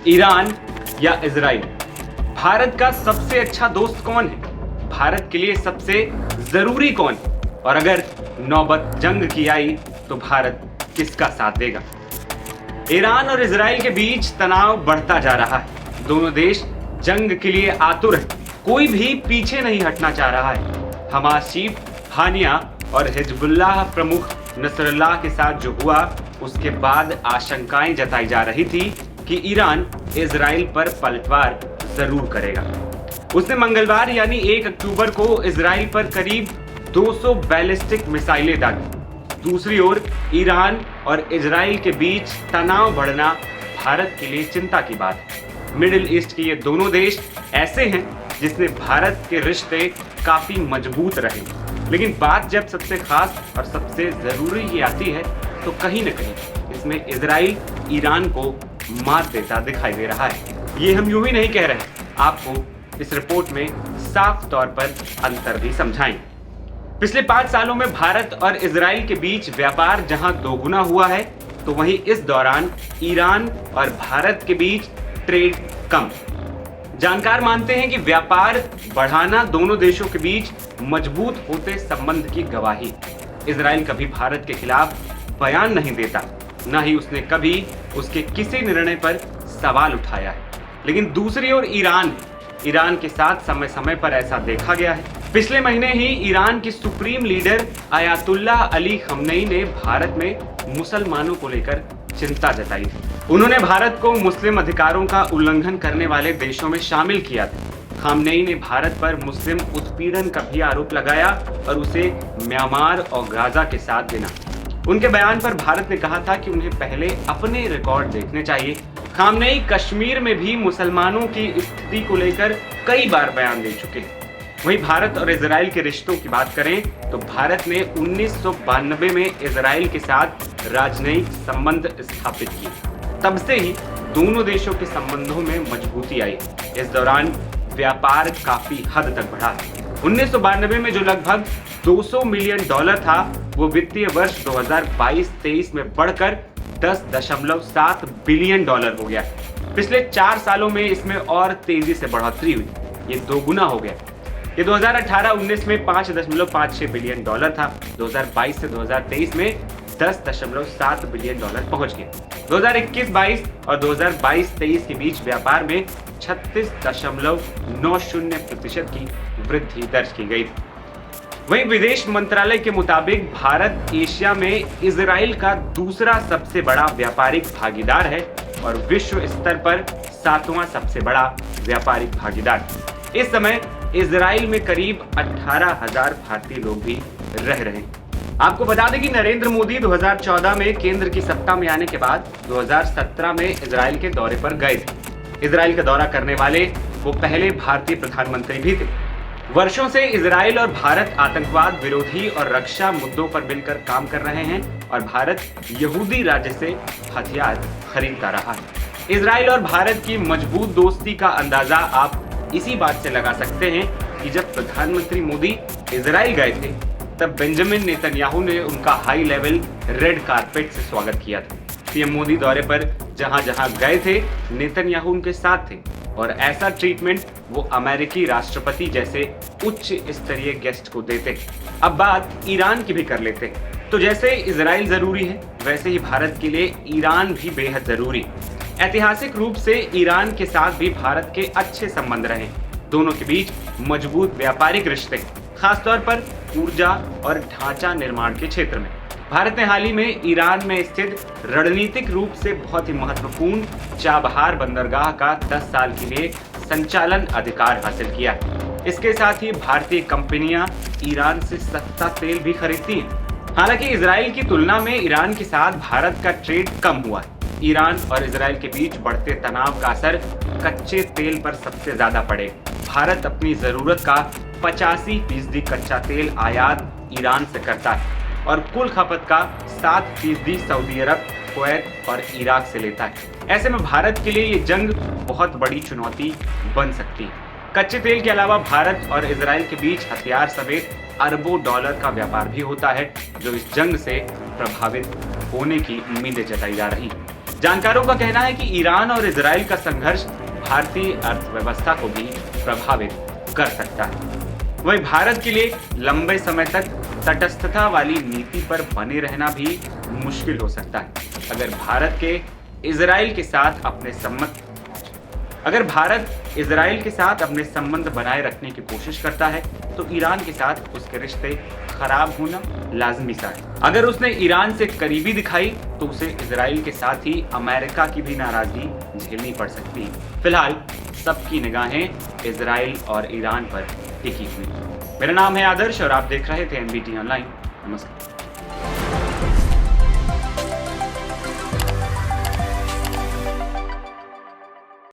Iran या Israel? Bharat का सबसे अच्छा दोस्त कौन है? भारत के लिए सबसे जरूरी कौन? और अगर नौबत जंग की आई तो भारत किसका साथ देगा? ईरान और इजराइल के बीच तनाव बढ़ता जा रहा है। दोनों देश जंग के लिए आतुर हैं। कोई भी पीछे नहीं हटना चाह रहा है। हमास चीफ हानिया और हिजबुल्लाह प्रमुख नसरुल्लाह के साथ जो हुआ, उसके बाद आशंकाएं जताई जा रही थी कि ईरान इजराइल पर पलटवार जरूर करेगा। उसने मंगलवार यानी 1 अक्टूबर को इजराइल पर करीब 200 बैलिस्टिक मिसाइलें दागी। दूसरी ओर ईरान और इजराइल के बीच तनाव बढ़ना भारत के लिए चिंता की बात है। मिडिल ईस्ट के ये दोनों देश ऐसे हैं जिसमें भारत के रिश्ते काफी मजबूत रहे, लेकिन बात जब सबसे खास और सबसे जरूरी की आती है तो कहीं न कहीं इसमें इजराइल ईरान को मात देता दिखाई दे रहा है। ये हम यूं ही नहीं कह रहे, आपको इस रिपोर्ट में साफ तौर पर अंतर भी समझाएंगे। पिछले 5 सालों में भारत और इजराइल के बीच व्यापार जहां दोगुना हुआ है, तो वहीं इस दौरान ईरान और भारत के बीच ट्रेड कम। जानकार मानते हैं कि व्यापार बढ़ाना दोनों देशों के बीच मजबूत होते संबंध की गवाही। इजराइल कभी भारत के खिलाफ बयान नहीं देता, न ही उसने कभी उसके किसी निर्णय पर सवाल उठाया है। लेकिन दूसरी ओर ईरान के साथ समय समय पर ऐसा देखा गया है। पिछले महीने ही ईरान की supreme leader Ayatollah Ali Khamenei ने भारत में मुसलमानों को लेकर चिंता जताई थी। उन्होंने भारत को मुस्लिम अधिकारों का उल्लंघन करने वाले देशों में शामिल किया था। खमेनी ने भारत पर मुस्लिम उत्पीड़न का भी आरोप लगाया और उसे म्यांमार और गाजा के साथ गिना। उनके बयान पर भारत ने कहा था कि उन्हें पहले अपने रिकॉर्ड देखने चाहिए। खमेनी कश्मीर में भी मुसलमानों की स्थिति को लेकर कई बार बयान दे चुके हैं। वहीं भारत और इजराइल के रिश्तों की बात करें तो भारत ने 1992 में इजराइल के साथ राजनयिक संबंध स्थापित किए। तब से ही दोनों देशों के संबंधों में मजबूती आई। इस दौरान व्यापार काफी हद तक बढ़ा। 1992 में जो लगभग $200 मिलियन था, वो वित्तीय वर्ष 2022-23 में बढ़कर $10.7 बिलियन हो गया। पिछले 4 सालों में इसमें और तेजी से बढ़ोतरी हुई, ये दोगुना हो गया। ये 2018-19 में $5.56 बिलियन था। 2022 से 2023 में $10.7 बिलियन पहुंच गया। 2021-22 और 2022-23 के बीच व्यापार में 36.90% की वृद्धि दर्ज की गई थी। वहीं विदेश मंत्रालय के मुताबिक भारत एशिया में इजराइल का दूसरा सबसे बड़ा व्यापारिक भागीदार है और विश्व स्तर पर 7वां सबसे बड़ा व्यापारिक भागीदार। इस समय इजराइल में करीब 18,000 भारतीय लोग भी रह रहे हैं। आपको बता दें कि नरेंद्र मोदी 2014 में केंद्र की सत्ता में आने के बाद 2017 में इजराइल के दौरे पर गए थे। इजराइल का दौरा करने वाले वो पहले भारतीय प्रधानमंत्री भी थे। वर्षों से इजराइल और भारत आतंकवाद विरोधी और रक्षा मुद्दों पर मिलकर काम कर रहे हैं और भारत यहूदी राज्य से हथियार खरीदता रहा है। इजराइल और भारत की मजबूत दोस्ती का अंदाजा आप इसी बात से लगा सकते हैं कि जब प्रधानमंत्री मोदी इजराइल गए थे, तब बेंजामिन नेतन्याहू ने उनका हाई लेवल रेड कारपेट से स्वागत किया था। पीएम मोदी दौरे पर जहां जहां गए थे, नेतन्याहू उनके साथ थे और ऐसा ट्रीटमेंट वो अमेरिकी राष्ट्रपति जैसे उच्च स्तरीय गेस्ट को देते। अब बात ईरान की भी कर लेते हैं। तो जैसे इजराइल जरूरी है, वैसे ही भारत के लिए ईरान भी बेहद जरूरी। ऐतिहासिक रूप से ईरान के साथ भी भारत के अच्छे संबंध रहे। दोनों के बीच मजबूत व्यापारिक रिश्ते, खासतौर पर ऊर्जा और ढांचा निर्माण के क्षेत्र में। भारत ने हाल ही में ईरान में स्थित रणनीतिक रूप से बहुत ही महत्वपूर्ण चाबहार बंदरगाह का 10 साल के लिए संचालन अधिकार हासिल किया। इसके साथ ही भारतीय कंपनियां ईरान से सस्ता तेल भी खरीदती हैं। हालांकि इजराइल की तुलना में ईरान के साथ भारत का ट्रेड कम हुआ है। ईरान और इजराइल के बीच बढ़ते तनाव का असर कच्चे तेल पर सबसे ज्यादा पड़े। भारत अपनी जरूरत का 85% कच्चा तेल आयात ईरान से करता है और कुल खपत का 7% सऊदी अरब, कुवैत और इराक से लेता है। ऐसे में भारत के लिए ये जंग बहुत बड़ी चुनौती बन सकती है। कच्चे तेल के अलावा भारत और इजराइल के बीच हथियार समेत अरबों डॉलर का व्यापार भी होता है, जो इस जंग से प्रभावित होने की उम्मीदें जताई जा रही है। जानकारों का कहना है कि ईरान और इजराइल का संघर्ष भारतीय अर्थव्यवस्था को भी प्रभावित कर सकता है। वहीं भारत के लिए लंबे समय तक तटस्थता वाली नीति पर बने रहना भी मुश्किल हो सकता है। अगर भारत इजराइल के साथ अपने संबंध बनाए रखने की कोशिश करता है तो ईरान के साथ उसके रिश्ते खराब होना लाजमी सा है। अगर उसने ईरान से करीबी दिखाई तो उसे इजराइल के साथ ही अमेरिका की भी नाराजगी झेलनी पड़ सकती है। फिलहाल सबकी निगाहें इजराइल और ईरान पर टिकी हुई। मेरा नाम है आदर्श और आप देख रहे थे एनबीटी ऑनलाइन। नमस्कार।